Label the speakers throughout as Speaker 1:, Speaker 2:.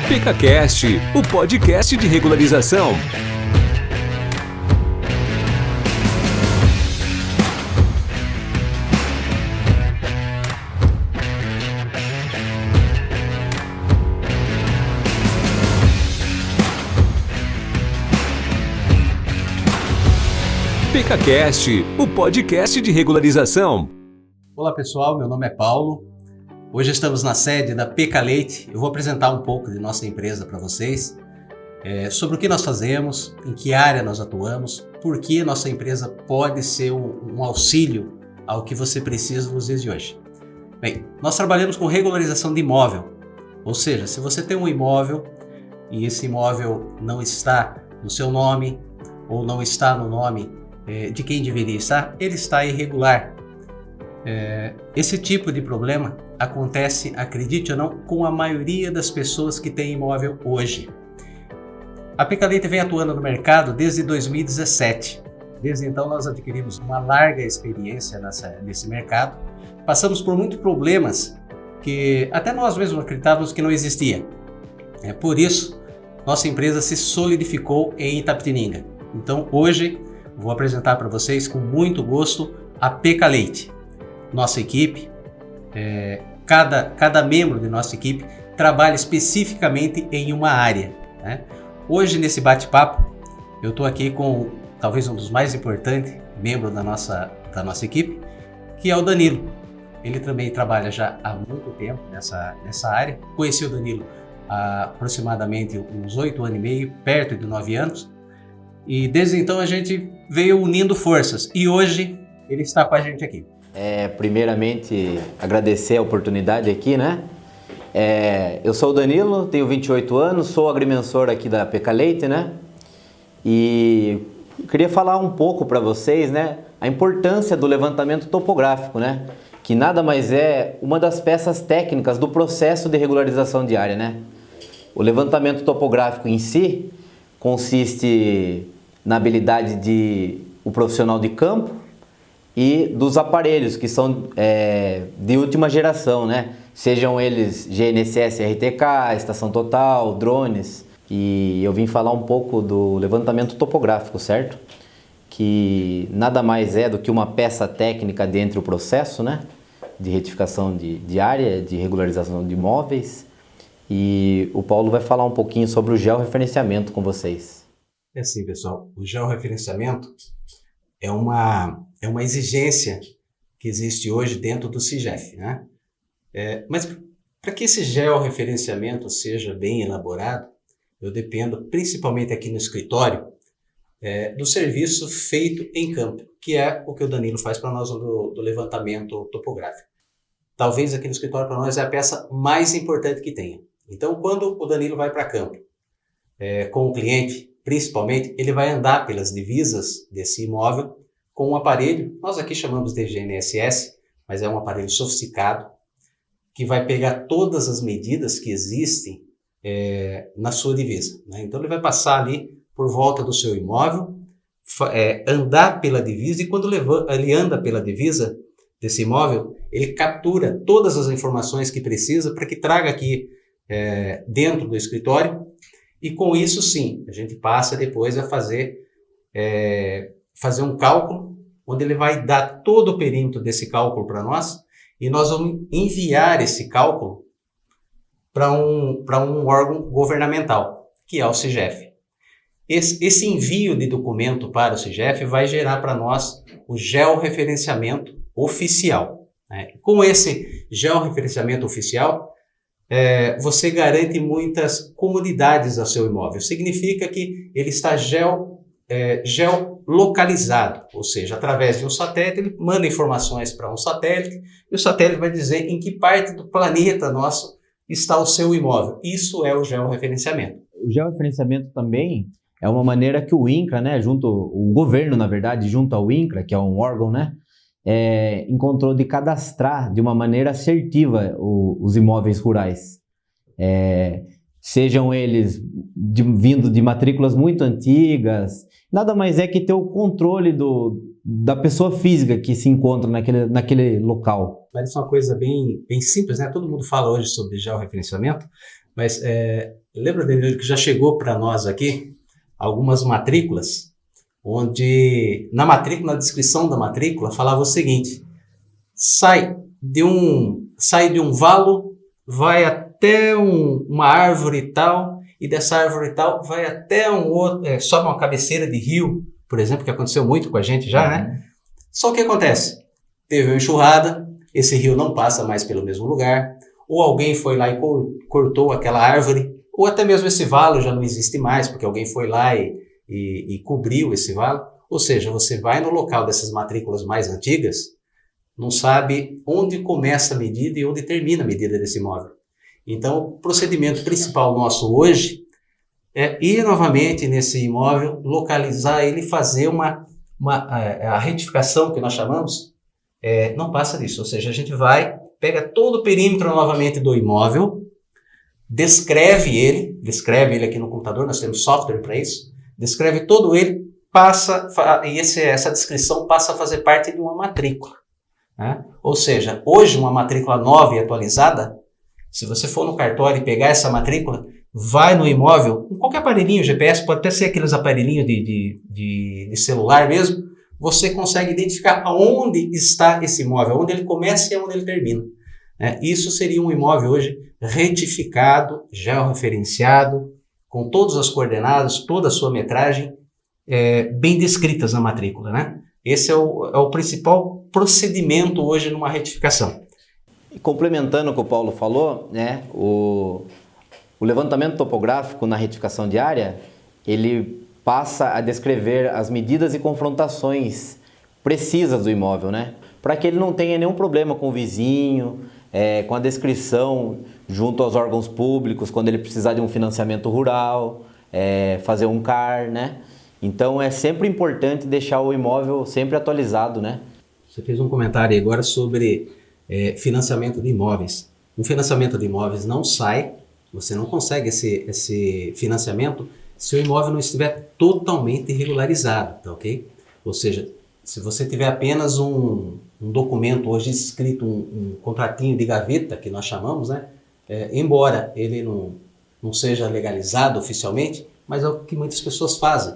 Speaker 1: PecaCast, o podcast de regularização. PecaCast, o podcast de regularização.
Speaker 2: Olá pessoal, meu nome é Paulo. Hoje estamos na sede da Peca Leite. Eu vou apresentar um pouco de nossa empresa para vocês, sobre o que nós fazemos, em que área nós atuamos, por que nossa empresa pode ser um auxílio ao que você precisa nos dias de hoje. Bem, nós trabalhamos com regularização de imóvel, ou seja, se você tem um imóvel e esse imóvel não está no seu nome ou não está no nome de quem deveria estar, ele está irregular. Esse tipo de problema acontece, acredite ou não, com a maioria das pessoas que têm imóvel hoje. A Peca Leite vem atuando no mercado desde 2017. Desde então nós adquirimos uma larga experiência nesse mercado. Passamos por muitos problemas que até nós mesmos acreditávamos que não existia. Por isso, nossa empresa se solidificou em Itapetininga. Então hoje vou apresentar para vocês com muito gosto a Peca Leite. Nossa equipe, cada membro de nossa equipe trabalha especificamente em uma área, né? Hoje nesse bate-papo eu estou aqui com talvez um dos mais importantes membros da nossa equipe, que é o Danilo. Ele também trabalha já há muito tempo nessa área. Conheci o Danilo há aproximadamente uns 8 anos e meio, perto de 9 anos. E desde então a gente veio unindo forças e hoje ele está com a gente aqui.
Speaker 3: Primeiramente, agradecer a oportunidade aqui, né? Eu sou o Danilo, tenho 28 anos, sou agrimensor aqui da Peca Leite, né? E queria falar um pouco para vocês, né? A importância do levantamento topográfico, né? Que nada mais é uma das peças técnicas do processo de regularização de área, né? O levantamento topográfico em si consiste na habilidade o profissional de campo e dos aparelhos que são de última geração, né? Sejam eles GNSS, RTK, estação total, drones. E eu vim falar um pouco do levantamento topográfico, certo? Que nada mais é do que uma peça técnica dentro do processo, né? De retificação de área, de regularização de imóveis. E o Paulo vai falar um pouquinho sobre o georreferenciamento com vocês.
Speaker 2: É assim, pessoal, o georreferenciamento é uma exigência que existe hoje dentro do SIGEF, né? Mas para que esse georreferenciamento seja bem elaborado, eu dependo, principalmente aqui no escritório, do serviço feito em campo, que é o que o Danilo faz para nós do levantamento topográfico. Talvez aqui no escritório para nós é a peça mais importante que tenha. Então, quando o Danilo vai para campo com o cliente, principalmente, ele vai andar pelas divisas desse imóvel com um aparelho, nós aqui chamamos de GNSS, mas é um aparelho sofisticado, que vai pegar todas as medidas que existem na sua divisa, né? Então ele vai passar ali por volta do seu imóvel, andar pela divisa, e quando ele anda pela divisa desse imóvel, ele captura todas as informações que precisa para que traga aqui dentro do escritório. E com isso, sim, a gente passa depois a fazer um cálculo, onde ele vai dar todo o perímetro desse cálculo para nós, e nós vamos enviar esse cálculo para um órgão governamental, que é o SIGEF. Esse envio de documento para o SIGEF vai gerar para nós o georreferenciamento oficial, né? Com esse georreferenciamento oficial, você garante muitas comodidades ao seu imóvel. Significa que ele está geolocalizado, ou seja, através de um satélite, ele manda informações para um satélite, e o satélite vai dizer em que parte do planeta nosso está o seu imóvel. Isso é o georreferenciamento.
Speaker 3: O georreferenciamento também é uma maneira que o INCRA, né, o governo, na verdade, junto ao INCRA, que é um órgão, né, encontrou de cadastrar de uma maneira assertiva os imóveis rurais. Sejam eles vindo de matrículas muito antigas, nada mais é que ter o controle da pessoa física que se encontra naquele local.
Speaker 2: Mas isso é uma coisa bem simples, né? Todo mundo fala hoje sobre georreferenciamento, Mas lembra, Danilo, que já chegou para nós aqui algumas matrículas, onde na descrição da matrícula, falava o seguinte: sai de um valo, vai até uma árvore e tal, e dessa árvore e tal vai até um outro, sobe uma cabeceira de rio, por exemplo, que aconteceu muito com a gente já, né? Só que acontece? Teve uma enxurrada, esse rio não passa mais pelo mesmo lugar, ou alguém foi lá e cortou aquela árvore, ou até mesmo esse valo já não existe mais, porque alguém foi lá e cobriu esse valo. Ou seja, você vai no local dessas matrículas mais antigas, não sabe onde começa a medida e onde termina a medida desse imóvel. Então, o procedimento principal nosso hoje é ir novamente nesse imóvel, localizar ele e fazer a retificação, que nós chamamos, não passa disso. Ou seja, a gente vai, pega todo o perímetro novamente do imóvel, descreve ele aqui no computador, nós temos software para isso, descreve todo ele, essa descrição passa a fazer parte de uma matrícula. Né? Ou seja, hoje uma matrícula nova e atualizada, se você for no cartório e pegar essa matrícula, vai no imóvel, com qualquer aparelhinho GPS, pode até ser aqueles aparelhinhos de celular mesmo, você consegue identificar aonde está esse imóvel, onde ele começa e onde ele termina. Isso seria um imóvel hoje retificado, georreferenciado, com todas as coordenadas, toda a sua metragem, bem descritas na matrícula, né? Esse é o principal procedimento hoje numa retificação.
Speaker 3: E complementando o que o Paulo falou, né, o levantamento topográfico na retificação de área, ele passa a descrever as medidas e confrontações precisas do imóvel, né? Para que ele não tenha nenhum problema com o vizinho, com a descrição junto aos órgãos públicos, quando ele precisar de um financiamento rural, fazer um CAR, né? Então é sempre importante deixar o imóvel sempre atualizado, né?
Speaker 2: Você fez um comentário agora sobre financiamento de imóveis. Um financiamento de imóveis não sai, você não consegue esse financiamento se o imóvel não estiver totalmente regularizado, tá ok? Ou seja, se você tiver apenas um documento hoje escrito, um contratinho de gaveta, que nós chamamos, né? Embora ele não seja legalizado oficialmente, mas é o que muitas pessoas fazem.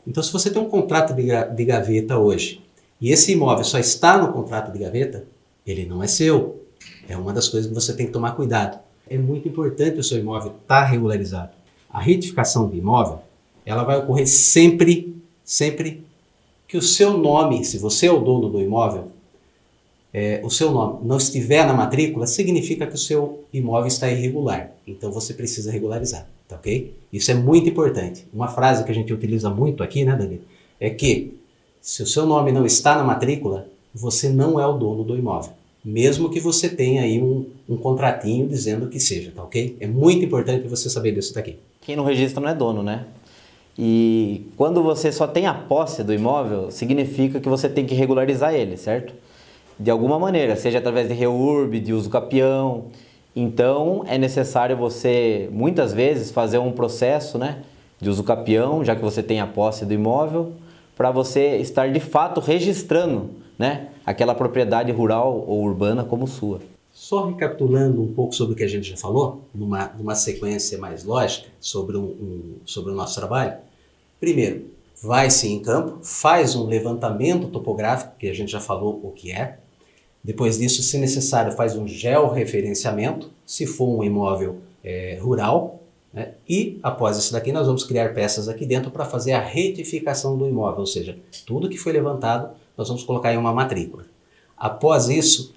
Speaker 2: Então, se você tem um contrato de gaveta hoje, e esse imóvel só está no contrato de gaveta, ele não é seu. É uma das coisas que você tem que tomar cuidado. É muito importante o seu imóvel estar regularizado. A retificação do imóvel, ela vai ocorrer sempre que o seu nome, se você é o dono do imóvel, o seu nome não estiver na matrícula, significa que o seu imóvel está irregular. Então você precisa regularizar, tá ok? Isso é muito importante. Uma frase que a gente utiliza muito aqui, né, Danilo? É que se o seu nome não está na matrícula, você não é o dono do imóvel. Mesmo que você tenha aí um contratinho dizendo que seja, tá ok? É muito importante você saber disso daqui.
Speaker 3: Quem não registra não é dono, né? E quando você só tem a posse do imóvel, significa que você tem que regularizar ele, certo? De alguma maneira, seja através de REURB, de uso capião. Então, é necessário você, muitas vezes, fazer um processo, né, de uso capião, já que você tem a posse do imóvel, para você estar, de fato, registrando, né, aquela propriedade rural ou urbana como sua.
Speaker 2: Só recapitulando um pouco sobre o que a gente já falou, numa sequência mais lógica, sobre o nosso trabalho. Primeiro, vai-se em campo, faz um levantamento topográfico, que a gente já falou o que é. Depois disso, se necessário, faz um georreferenciamento, se for um imóvel rural. Né? E, após isso daqui, nós vamos criar peças aqui dentro para fazer a retificação do imóvel, ou seja, tudo que foi levantado, nós vamos colocar em uma matrícula. Após isso,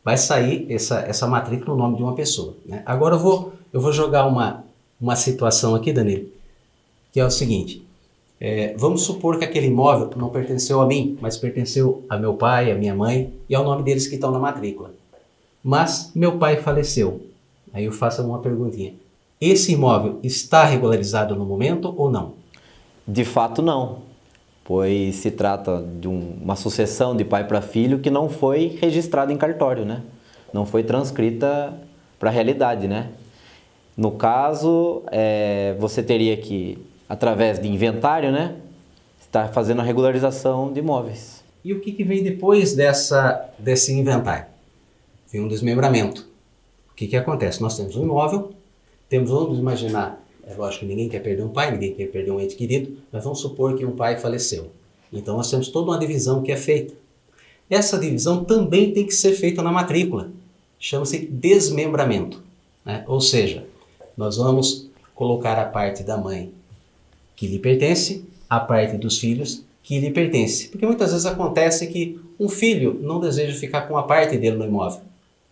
Speaker 2: vai sair essa matrícula no nome de uma pessoa. Né? Agora eu vou jogar uma situação aqui, Danilo, que é o seguinte. Vamos supor que aquele imóvel não pertenceu a mim, mas pertenceu a meu pai, a minha mãe, e ao nome deles que estão na matrícula. Mas meu pai faleceu. Aí eu faço uma perguntinha. Esse imóvel está regularizado no momento ou não?
Speaker 3: De fato, não. Pois se trata de uma sucessão de pai para filho que não foi registrada em cartório, né? Não foi transcrita para a realidade, né? No caso, você teria que, através de inventário, né, estar fazendo a regularização de imóveis.
Speaker 2: E o que vem depois desse inventário? Vem um desmembramento. O que acontece? Nós temos um imóvel, Vamos imaginar, é lógico que ninguém quer perder um pai, ninguém quer perder um ente querido, mas vamos supor que um pai faleceu. Então nós temos toda uma divisão que é feita. Essa divisão também tem que ser feita na matrícula. Chama-se desmembramento, né? Ou seja, nós vamos colocar a parte da mãe que lhe pertence, a parte dos filhos que lhe pertence. Porque muitas vezes acontece que um filho não deseja ficar com a parte dele no imóvel,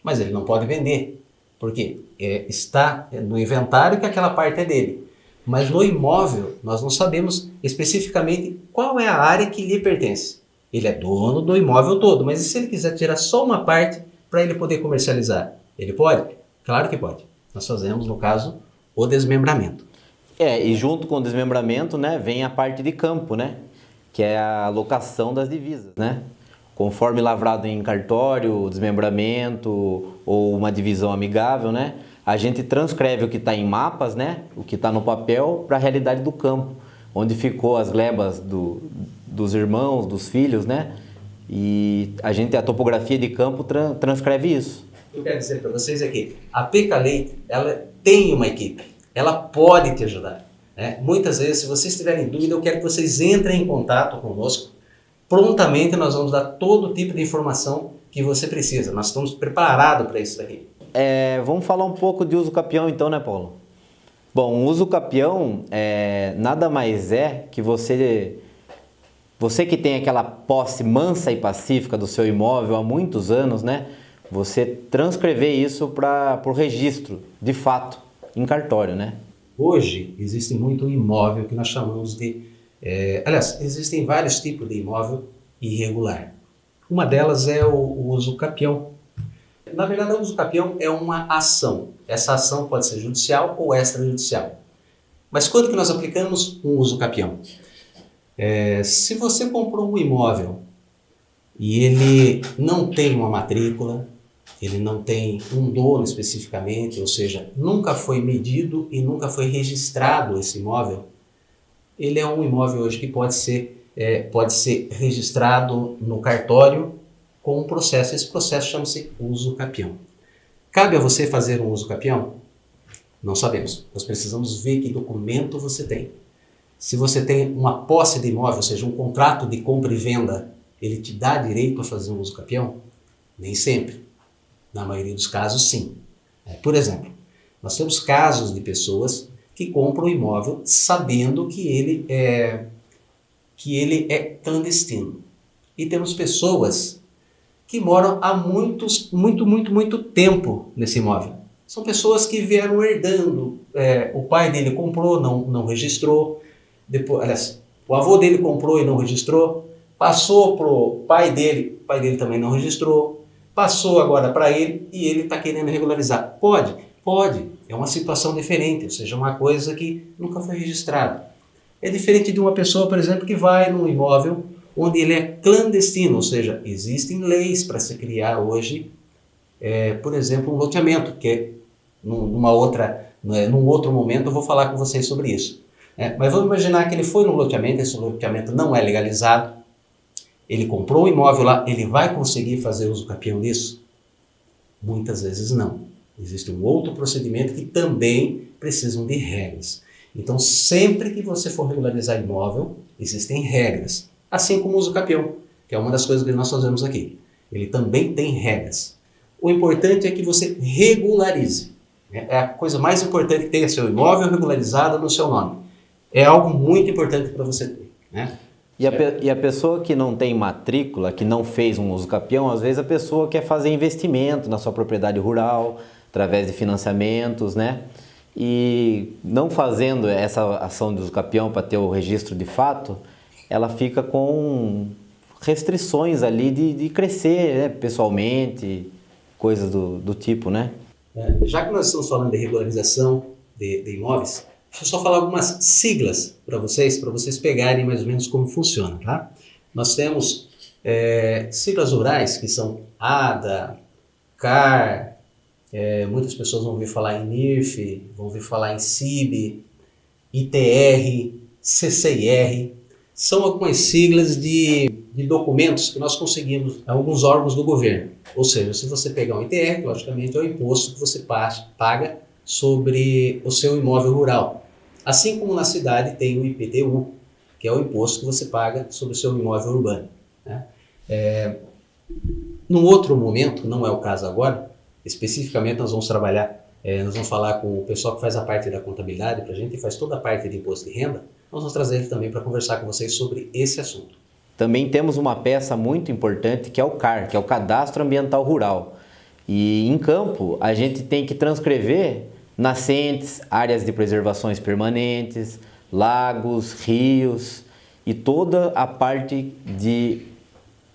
Speaker 2: mas ele não pode vender, porque está no inventário que aquela parte é dele. Mas no imóvel nós não sabemos especificamente qual é a área que lhe pertence. Ele é dono do imóvel todo, mas e se ele quiser tirar só uma parte para ele poder comercializar? Ele pode? Claro que pode. Nós fazemos, no caso, o desmembramento.
Speaker 3: E junto com o desmembramento, né, vem a parte de campo, né, que é a alocação das divisas, né? Conforme lavrado em cartório, desmembramento ou uma divisão amigável, né, a gente transcreve o que está em mapas, né, o que está no papel, para a realidade do campo, onde ficou as glebas dos irmãos, dos filhos, né, e a topografia de campo transcreve isso.
Speaker 2: Eu quero dizer para vocês é que a PK Leite, ela tem uma equipe, ela pode te ajudar, né? Muitas vezes, se vocês tiverem dúvida, eu quero que vocês entrem em contato conosco. Prontamente nós vamos dar todo tipo de informação que você precisa. Nós estamos preparados para isso daqui.
Speaker 3: Vamos falar um pouco de uso capião então, né, Paulo? Bom, o uso capião nada mais é que você que tem aquela posse mansa e pacífica do seu imóvel há muitos anos, né? Você transcrever isso para o registro, de fato, em cartório, né?
Speaker 2: Hoje existe muito imóvel que nós chamamos de... aliás, existem vários tipos de imóvel irregular. Uma delas é o uso capião. Na verdade, o uso capião é uma ação. Essa ação pode ser judicial ou extrajudicial. Mas quando que nós aplicamos um uso capião? Se você comprou um imóvel e ele não tem uma matrícula, ele não tem um dono especificamente, ou seja, nunca foi medido e nunca foi registrado esse imóvel, ele é um imóvel hoje que pode ser registrado no cartório com um processo. Esse processo chama-se uso capião. Cabe a você fazer um uso capião? Não sabemos. Nós precisamos ver que documento você tem. Se você tem uma posse de imóvel, ou seja, um contrato de compra e venda, ele te dá direito a fazer um uso capião? Nem sempre. Na maioria dos casos, sim. Por exemplo, nós temos casos de pessoas que compram um imóvel sabendo que ele é clandestino. E temos pessoas que moram há muito tempo nesse imóvel. São pessoas que vieram herdando. O pai dele comprou, não registrou. Depois, aliás, o avô dele comprou e não registrou. Passou para o pai dele também não registrou. Passou agora para ele e ele está querendo regularizar. Pode? Pode. É uma situação diferente, ou seja, uma coisa que nunca foi registrada. É diferente de uma pessoa, por exemplo, que vai num imóvel onde ele é clandestino, ou seja, existem leis para se criar hoje, por exemplo, um loteamento, que num outro momento eu vou falar com vocês sobre isso. Mas vamos imaginar que ele foi num loteamento, esse loteamento não é legalizado, ele comprou o imóvel lá, ele vai conseguir fazer uso capião disso? Muitas vezes não. Existe um outro procedimento que também precisam de regras. Então, sempre que você for regularizar imóvel, existem regras. Assim como o uso capião, que é uma das coisas que nós fazemos aqui. Ele também tem regras. O importante é que você regularize. É a coisa mais importante que tem, seu imóvel regularizado no seu nome. É algo muito importante para você ter, né?
Speaker 3: E a pessoa que não tem matrícula, que não fez um uso capião, às vezes a pessoa quer fazer investimento na sua propriedade rural, através de financiamentos, né? E não fazendo essa ação de uso capião para ter o registro de fato, ela fica com restrições ali de crescer, né, pessoalmente, coisas do tipo, né?
Speaker 2: Já que nós estamos falando de regularização de imóveis, deixa eu só falar algumas siglas para vocês pegarem mais ou menos como funciona, tá? Nós temos siglas rurais que são ADA, CAR, muitas pessoas vão ouvir falar em NIRF, vão ouvir falar em CIB, ITR, CCIR. São algumas siglas de documentos que nós conseguimos em alguns órgãos do governo. Ou seja, se você pegar um ITR, logicamente é o imposto que você paga sobre o seu imóvel rural. Assim como na cidade tem o IPTU, que é o imposto que você paga sobre o seu imóvel urbano, né? Num outro momento, não é o caso agora, especificamente nós vamos falar com o pessoal que faz a parte da contabilidade para a gente e faz toda a parte de imposto de renda. Nós vamos trazer ele também para conversar com vocês sobre esse assunto.
Speaker 3: Também temos uma peça muito importante que é o CAR, que é o Cadastro Ambiental Rural. E em campo a gente tem que transcrever nascentes, áreas de preservações permanentes, lagos, rios e toda a parte de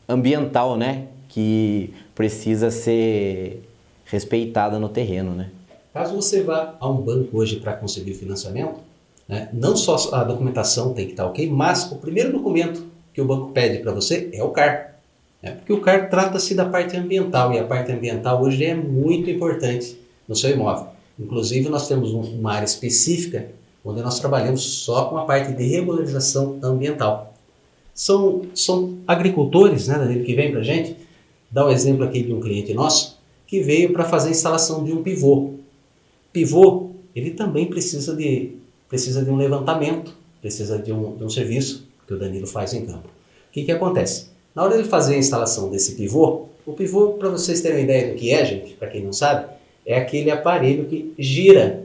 Speaker 3: ambiental, né, que precisa ser respeitada no terreno, né?
Speaker 2: Caso você vá a um banco hoje para conseguir financiamento, né, não só a documentação tem que estar ok, mas o primeiro documento que o banco pede para você é o CAR. Né? Porque o CAR trata-se da parte ambiental, e a parte ambiental hoje é muito importante no seu imóvel. Inclusive, nós temos uma área específica onde nós trabalhamos só com a parte de regularização ambiental. São agricultores, né, Danilo, que vêm para a gente. Dá um exemplo aqui de um cliente nosso que veio para fazer a instalação de um pivô. Pivô, ele também precisa de um levantamento, precisa de um serviço que o Danilo faz em campo. O que acontece? Na hora de ele fazer a instalação desse pivô, o pivô, para vocês terem uma ideia do que é, gente, para quem não sabe, é aquele aparelho que gira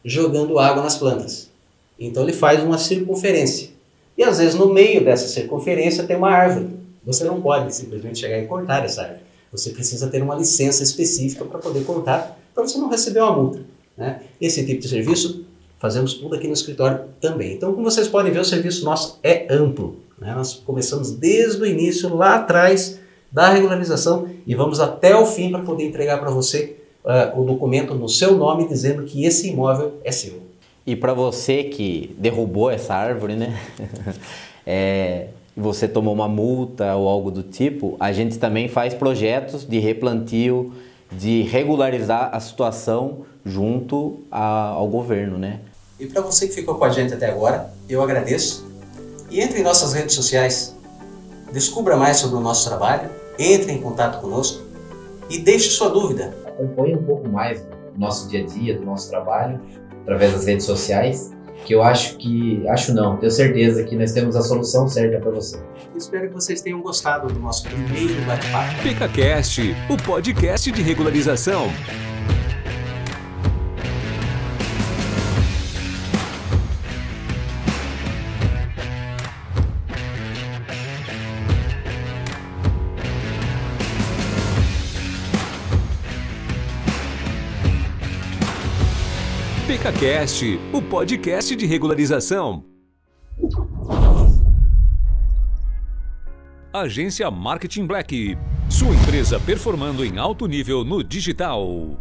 Speaker 2: jogando água nas plantas. Então ele faz uma circunferência. E às vezes no meio dessa circunferência tem uma árvore. Você não pode simplesmente chegar e cortar essa árvore. Você precisa ter uma licença específica para poder cortar, para você não receber uma multa, né? Esse tipo de serviço fazemos tudo aqui no escritório também. Então, como vocês podem ver, o serviço nosso é amplo, né? Nós começamos desde o início, lá atrás da regularização, e vamos até o fim para poder entregar para você o documento no seu nome dizendo que esse imóvel é seu.
Speaker 3: E para você que derrubou essa árvore, né? Você tomou uma multa ou algo do tipo, a gente também faz projetos de replantio, de regularizar a situação junto ao governo, né?
Speaker 2: E para você que ficou com a gente até agora, eu agradeço. E entre em nossas redes sociais, descubra mais sobre o nosso trabalho, entre em contato conosco e deixe sua dúvida.
Speaker 4: Acompanhe um pouco mais do nosso dia a dia, do nosso trabalho, através das redes sociais, que eu tenho certeza que nós temos a solução certa para você.
Speaker 2: Espero que vocês tenham gostado do nosso primeiro bate-papo.
Speaker 1: PecaCast, o podcast de regularização. PecaCast, o podcast de regularização. Agência Marketing Black. Sua empresa performando em alto nível no digital.